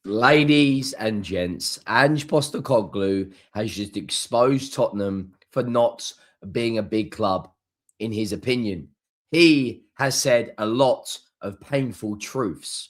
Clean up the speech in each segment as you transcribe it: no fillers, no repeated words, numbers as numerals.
Ladies and gents, Ange Postecoglou has just exposed Tottenham for not being a big club, in his opinion. He has said a lot of painful truths,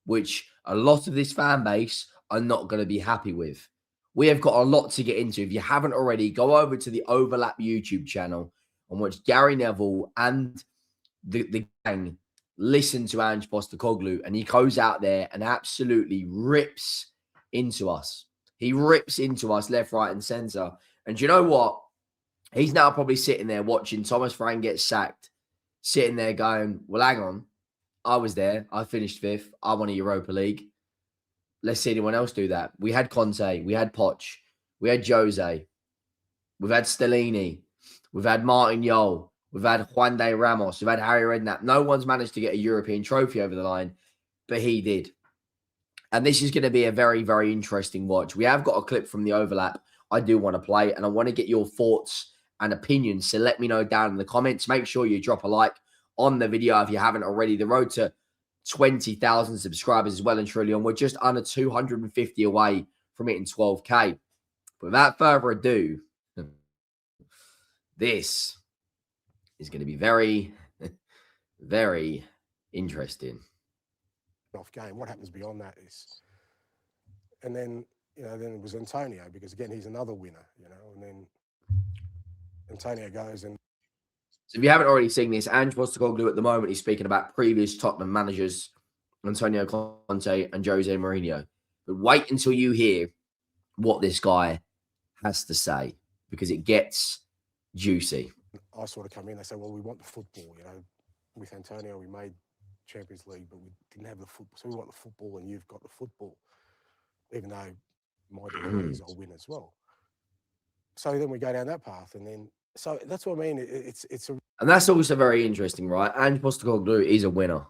which a lot of this fan base are not going to be happy with. We have got a lot to get into. If you haven't already, go over to the Overlap YouTube channel and watch Gary Neville and the gang listen to Ange Postecoglou, and he goes out there and absolutely rips into us. He rips into us left, right, and centre. And you know what? He's now probably sitting there watching Thomas Frank get sacked, sitting there going, well, hang on. I was there. I finished fifth. I won a Europa League. Let's see anyone else do that. We had Conte. We had Poch. We had Jose. We've had Stellini. We've had Martin Jol. We've had Juan de Ramos. We've had Harry Redknapp. No one's managed to get a European trophy over the line, but he did. And this is going to be a very, very interesting watch. We have got a clip from the overlap I do want to play, and I want to get your thoughts and opinions. So let me know down in the comments. Make sure you drop a like on the video if you haven't already. The road to 20,000 subscribers is well and truly on. We're just under 250 away from hitting 12K. But without further ado, this is going to be very, very interesting. Off game. What happens beyond that is, and then then it was Antonio, because again he's another winner, and then Antonio goes and. So if you haven't already seen this, Ange Postecoglou at the moment he's speaking about previous Tottenham managers, Antonio Conte and Jose Mourinho. But wait until you hear what this guy has to say, because it gets juicy. I sort of come in, they say, well, we want the football, with Antonio we made Champions League, but we didn't have the football, so we want the football, and you've got the football, even though my DNA is I'll win as well. So then we go down that path, and then so that's what I mean. And that's also very interesting, right? Ange Postecoglou is a winner.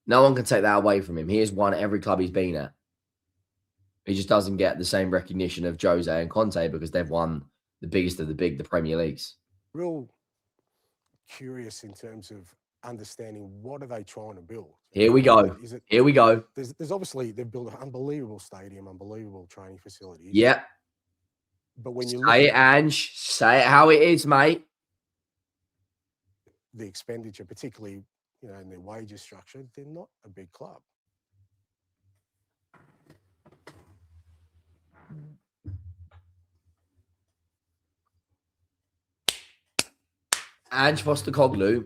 No one can take that away from him. He has won every club he's been at. He just doesn't get the same recognition of Jose and Conte because they've won the biggest of the big, the Premier Leagues. Real curious in terms of understanding what are they trying to build. Here we go. Here we go. There's obviously they've built an unbelievable stadium, unbelievable training facilities. Yep. But when you say it, Ange, say it how it is, mate. The expenditure, particularly in their wages structure, they're not a big club. Ange Postecoglou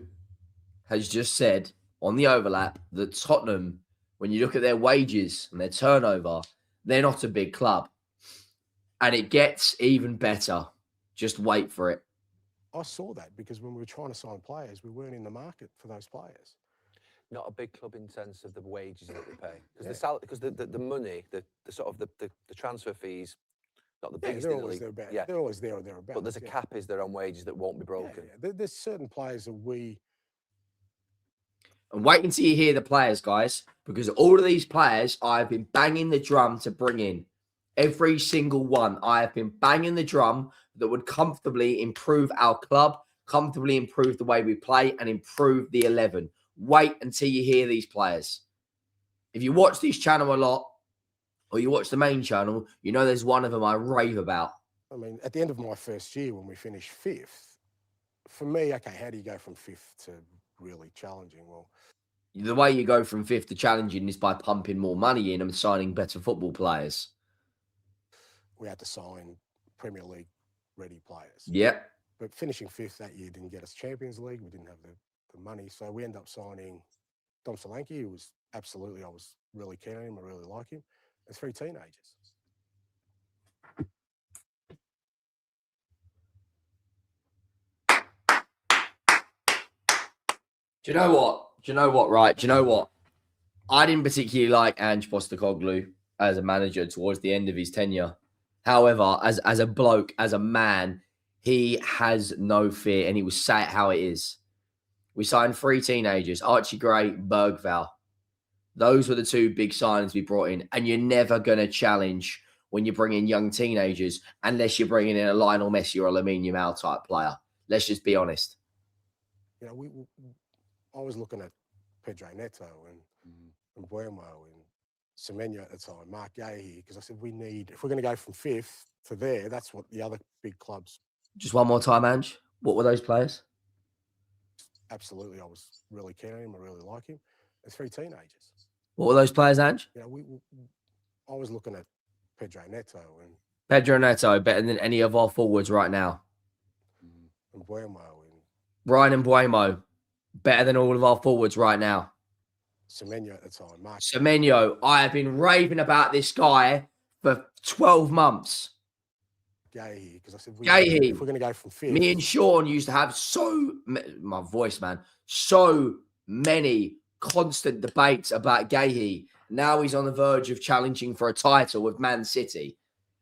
has just said on the overlap that Tottenham, when you look at their wages and their turnover, they're not a big club. And it gets even better. Just wait for it. I saw that because when we were trying to sign players, we weren't in the market for those players. Not a big club in terms of the wages that they pay, because the money, the sort of the transfer fees, not the biggest in the league. They're always there or thereabouts. But there's a cap, is there, on wages that won't be broken? There's certain players that we. And wait until you hear the players, guys, because all of these players I've been banging the drum to bring in. Every single one I have been banging the drum that would comfortably improve our club, comfortably improve the way we play, and improve the 11. Wait until you hear these players. If you watch this channel a lot, or you watch the main channel, you know there's one of them I rave about. I mean, at the end of my first year when we finished fifth, for me, okay, how do you go from fifth to really challenging? Well, the way you go from fifth to challenging is by pumping more money in and signing better football players. We had to sign Premier League ready players. Yep. But finishing fifth that year didn't get us Champions League. We didn't have the money. So we ended up signing Dom Solanke, who was absolutely, I was really keen on him. I really like him. And 3 teenagers. Do you know what? Right? Do you know what? I didn't particularly like Ange Postecoglou as a manager towards the end of his tenure. However, as a bloke, as a man, he has no fear, and he will say it how it is. We signed 3 teenagers, Archie Gray, Bergvall. Those were the 2 big signings we brought in, and you're never going to challenge when you bring in young teenagers unless you're bringing in a Lionel Messi or a Lamine Yamal type player. Let's just be honest. I was looking at Pedro Neto and Buemo and Semenyo at the time, Mark Gahey, because I said we need, if we're going to go from 5th to there, that's what the other big clubs. Just one more time, Ange. What were those players? Absolutely, I was really keen on him. I really like him. There's 3 teenagers. What were those players, Ange? You know, I was looking at Pedro Neto and Pedro Neto, better than any of our forwards right now. Buemo and Brian and Buemo, better than all of our forwards right now. Semenyo at the time. Mark Semenyo, I have been raving about this guy for 12 months. Gahey, because I said Gahey. if we're going to go from 5th. Me and Sean used to have my voice, man, so many constant debates about Gahey. Now he's on the verge of challenging for a title with Man City.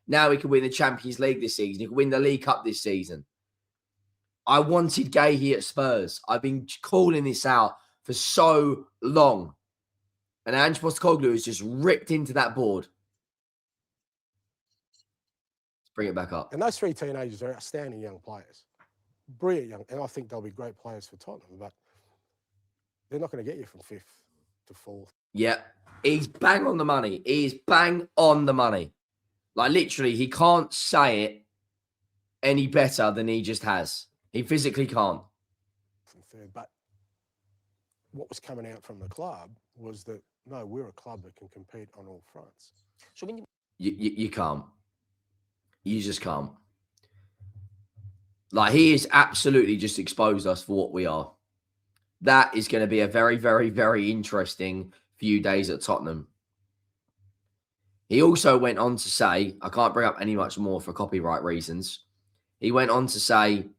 Now he could win the Champions League this season. He could win the League Cup this season. I wanted Gahey at Spurs. I've been calling this out for so long. And Ange Postecoglou has just ripped into that board. Let's bring it back up. And those 3 teenagers are outstanding young players. Brilliant young. And I think they'll be great players for Tottenham. But they're not going to get you from 5th to 4th. Yeah. He's bang on the money. He's bang on the money. Like, literally, he can't say it any better than he just has. He physically can't. From 3rd. But what was coming out from the club was that, no, we're a club that can compete on all fronts. So when you can't. You just can't. Like, he has absolutely just exposed us for what we are. That is going to be a very, very, very interesting few days at Tottenham. He also went on to say, I can't bring up any much more for copyright reasons. He went on to say,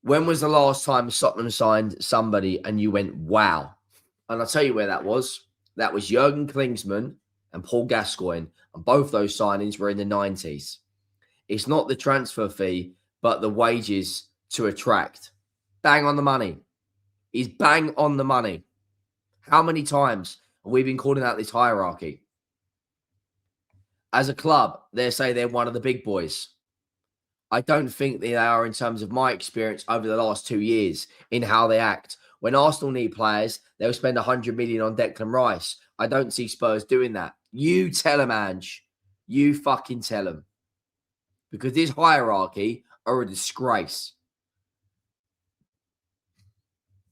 when was the last time Tottenham signed somebody and you went, wow? And I'll tell you where that was. That was Jurgen Klinsmann and Paul Gascoigne. And both those signings were in the 90s. It's not the transfer fee, but the wages to attract. Bang on the money. He's bang on the money. How many times have we been calling out this hierarchy? As a club, they say they're one of the big boys. I don't think they are in terms of my experience over the last 2 years in how they act. When Arsenal need players, they'll spend 100 million on Declan Rice. I don't see Spurs doing that. You tell them, Ange. You fucking tell them. Because this hierarchy are a disgrace.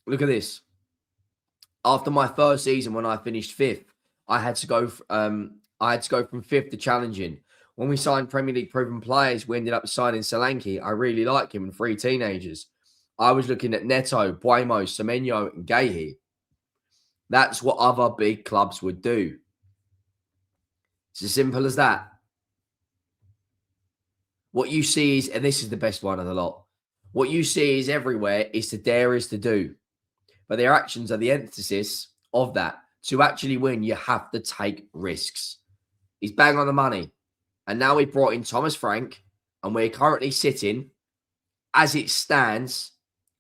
Look at this. After my first season, when I finished 5th, I had to go from 5th to challenging. When we signed Premier League proven players, we ended up signing Solanke. I really like him and 3 teenagers. I was looking at Neto, Buemo, Semenyo, and Gahey. That's what other big clubs would do. It's as simple as that. What you see is, and this is the best one of the lot, what you see is everywhere is to dare is to do. But their actions are the antithesis of that. To actually win, you have to take risks. He's bang on the money. And now we brought in Thomas Frank, and we're currently sitting, as it stands,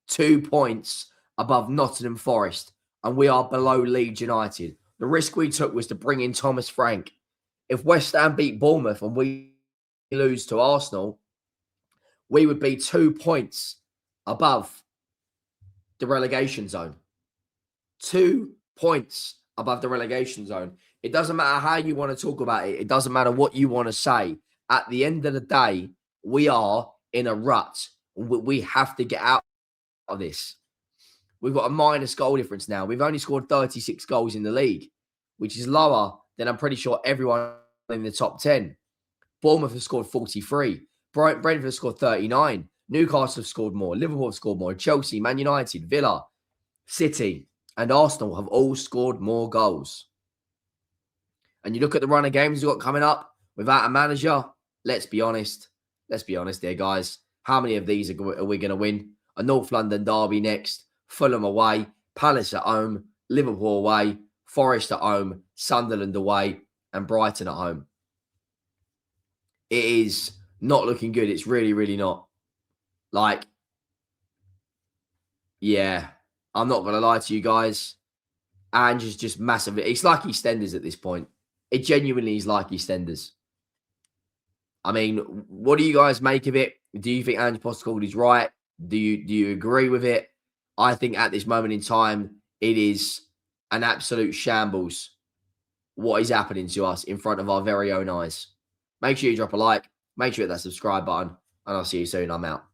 2 points above Nottingham Forest, and we are below Leeds United. The risk we took was to bring in Thomas Frank. If West Ham beat Bournemouth and we lose to Arsenal, we would be 2 points above the relegation zone. 2 points above the relegation zone. It doesn't matter how you want to talk about it. It doesn't matter what you want to say. At the end of the day, we are in a rut. We have to get out of this. We've got a minus goal difference now. We've only scored 36 goals in the league, which is lower than I'm pretty sure everyone in the top 10. Bournemouth have scored 43. Brentford have scored 39. Newcastle have scored more. Liverpool have scored more. Chelsea, Man United, Villa, City, and Arsenal have all scored more goals. And you look at the run of games we've got coming up without a manager. Let's be honest. Let's be honest here, guys. How many of these are we going to win? A North London derby next. Fulham away. Palace at home. Liverpool away. Forest at home. Sunderland away. And Brighton at home. It is not looking good. It's really, really not. Like, yeah. I'm not going to lie to you guys. Ange is just massive. It's like EastEnders at this point. It genuinely is like EastEnders. I mean, what do you guys make of it? Do you think Ange Postecoglou is right? Do you agree with it? I think at this moment in time, it is an absolute shambles. what is happening to us in front of our very own eyes. Make sure you drop a like, make sure you hit that subscribe button, and I'll see you soon. I'm out.